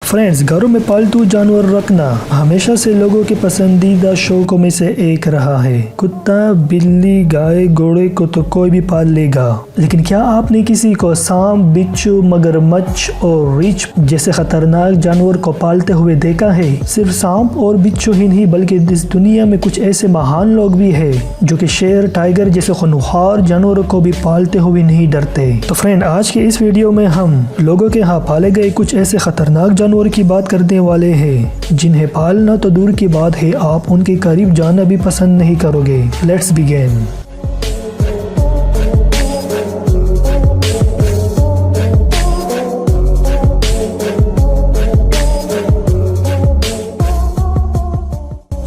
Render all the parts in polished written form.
Friends, घरों में पालतू जानवर रखना हमेशा से लोगों के पसंदीदा शौकों में से एक रहा है। कुत्ता, बिल्ली, गाय, घोड़े को तो कोई भी पाल लेगा, लेकिन क्या आपने किसी को सांप, बिच्छू, मगरमच्छ और रीछ जैसे खतरनाक जानवर को पालते हुए देखा है? सिर्फ सांप और बिच्छू ही नहीं, बल्कि इस दुनिया में कुछ ऐसे महान लोग भी हैं जो कि शेर, टाइगर जैसे खूंखार जानवरों को भी पालते हुए नहीं डरते। तो फ्रेंड, आज के इस वीडियो में हम लोगों के यहाँ पाले गए कुछ ऐसे खतरनाक जानवर की बात करने वाले हैं जिन्हें पालना तो दूर की बात है, आप उनके करीब जाना भी पसंद नहीं करोगे। Let's begin.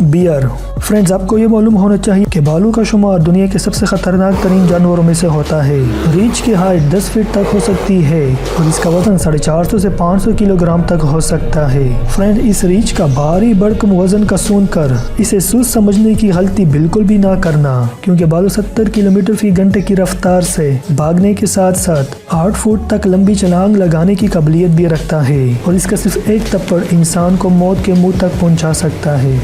बियर। फ्रेंड्स, आपको ये मालूम होना चाहिए कि भालू का शुमार दुनिया के सबसे खतरनाक तरीन जानवरों में से होता है। रीछ की हाइट 10 फीट तक हो सकती है और इसका वजन 450 से 500 किलोग्राम तक हो सकता है। फ्रेंड, इस रीछ का भारी भरकम वजन का सुनकर इसे सोच समझने की गलती बिल्कुल भी ना करना, क्योंकि भालू 70 किलोमीटर फी घंटे की रफ्तार से भागने के साथ साथ 8 फुट तक लंबी छलांग लगाने की काबिलियत भी रखता है और इसका सिर्फ एक थप्पड़ इंसान को मौत के मुंह तक पहुंचा सकता है।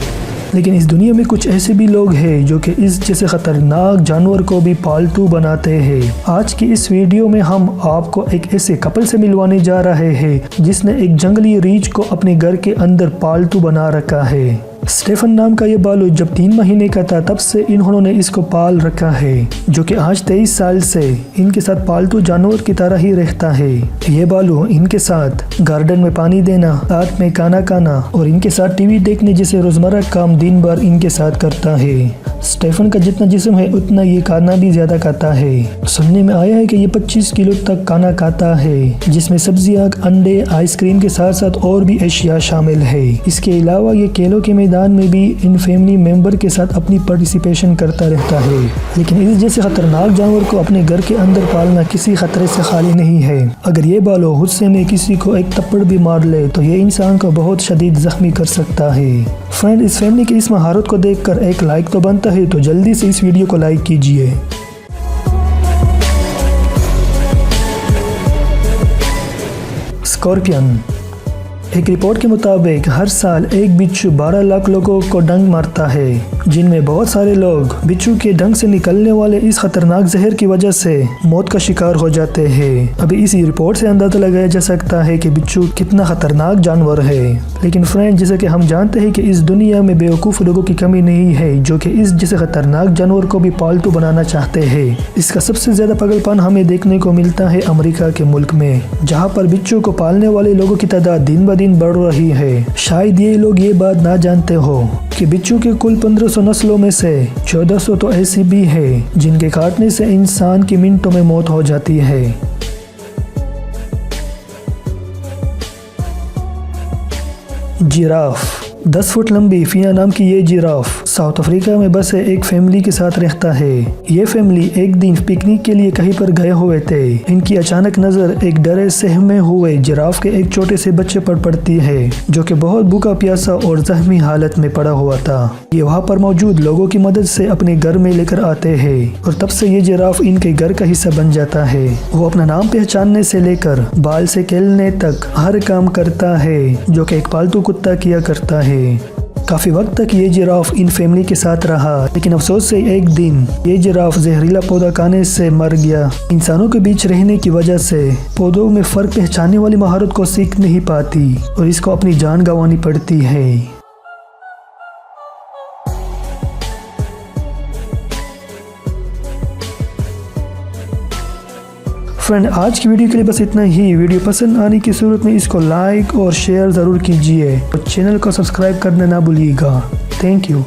लेकिन इस दुनिया में कुछ ऐसे भी लोग हैं जो कि इस जैसे खतरनाक जानवर को भी पालतू बनाते हैं। आज की इस वीडियो में हम आपको एक ऐसे कपल से मिलवाने जा रहे हैं जिसने एक जंगली रीछ को अपने घर के अंदर पालतू बना रखा है। स्टेफन नाम का ये भालू जब 3 महीने का था तब से इन्होंने इसको पाल रखा है, जो कि आज 23 साल से इनके साथ पालतू जानवर की तरह ही रहता है। ये भालू इनके साथ गार्डन में पानी देना, साथ में खाना खाना और इनके साथ टीवी देखने जैसे रोजमर्रा काम दिन भर इनके साथ करता है। स्टेफन का जितना जिस्म है उतना ये खाना भी ज्यादा खाता है। सुनने में आया है कि ये 25 किलो तक खाना खाता है, जिसमें सब्जियां, अंडे, आइसक्रीम के साथ साथ और भी अशिया शामिल है। इसके अलावा ये खेलों के मैदान में भी इन फैमिली मेंबर के साथ अपनी पार्टिसिपेशन करता रहता है। लेकिन इस जैसे खतरनाक जानवर को अपने घर के अंदर पालना किसी खतरे से खाली नहीं है। अगर ये भालू गुस्से में किसी को एक थप्पड़ भी मार ले तो ये इंसान को बहुत शदीद जख्मी कर सकता है। फ्रेंड, इस फैमिली की इस महारत को देखकर एक लाइक तो बनता है, तो जल्दी से इस वीडियो को लाइक कीजिए। स्कॉर्पियन। एक रिपोर्ट के मुताबिक हर साल एक बिच्छू 12 लाख लोगों को डंक मारता है, जिनमें बहुत सारे लोग बिच्छू के डंक से निकलने वाले इस खतरनाक जहर की वजह से मौत का शिकार हो जाते हैं। अभी इस रिपोर्ट से अंदाजा लगाया जा सकता है कि बिच्छू कितना खतरनाक जानवर है। लेकिन फ्रेंड, जैसे कि हम जानते हैं कि इस दुनिया में बेवकूफ़ लोगों की कमी नहीं है जो कि इस जैसे खतरनाक जानवर को भी पालतू बनाना चाहते हैं। इसका सबसे ज्यादा पागलपन हमें देखने को मिलता है अमेरिका के मुल्क में, जहाँ पर बिच्छू को पालने वाले लोगों की तादाद दिन ब दिन बढ़ रही है। शायद ये लोग ये बात ना जानते हो कि बिच्छू के कुल 1500 नस्लों में से 1400 तो ऐसी भी है जिनके काटने से इंसान की मिनटों में मौत हो जाती है। जिराफ। 10 फुट लंबी फिया नाम की ये जिराफ साउथ अफ्रीका में बसे एक फैमिली के साथ रहता है। ये फैमिली एक दिन पिकनिक के लिए कहीं पर गए हुए थे। इनकी अचानक नजर एक डरे सहमे हुए जिराफ के एक छोटे से बच्चे पर पड़ती है, जो कि बहुत भूखा प्यासा और जख्मी हालत में पड़ा हुआ था। ये वहाँ पर मौजूद लोगों की मदद से अपने घर में लेकर आते हैं और तब से ये जिराफ इनके घर का हिस्सा बन जाता है। वो अपना नाम पहचानने से लेकर बाल से खेलने तक हर काम करता है जो कि एक पालतू कुत्ता किया करता है। काफी वक्त तक ये जिराफ इन फैमिली के साथ रहा, लेकिन अफसोस से एक दिन ये जिराफ जहरीला पौधा खाने से मर गया। इंसानों के बीच रहने की वजह से पौधों में फर्क पहचानने वाली महारत को सीख नहीं पाती और इसको अपनी जान गंवानी पड़ती है। फ्रेंड, आज की वीडियो के लिए बस इतना ही। वीडियो पसंद आने की सूरत में इसको लाइक और शेयर ज़रूर कीजिए और चैनल को सब्सक्राइब करना ना भूलिएगा। Thank you.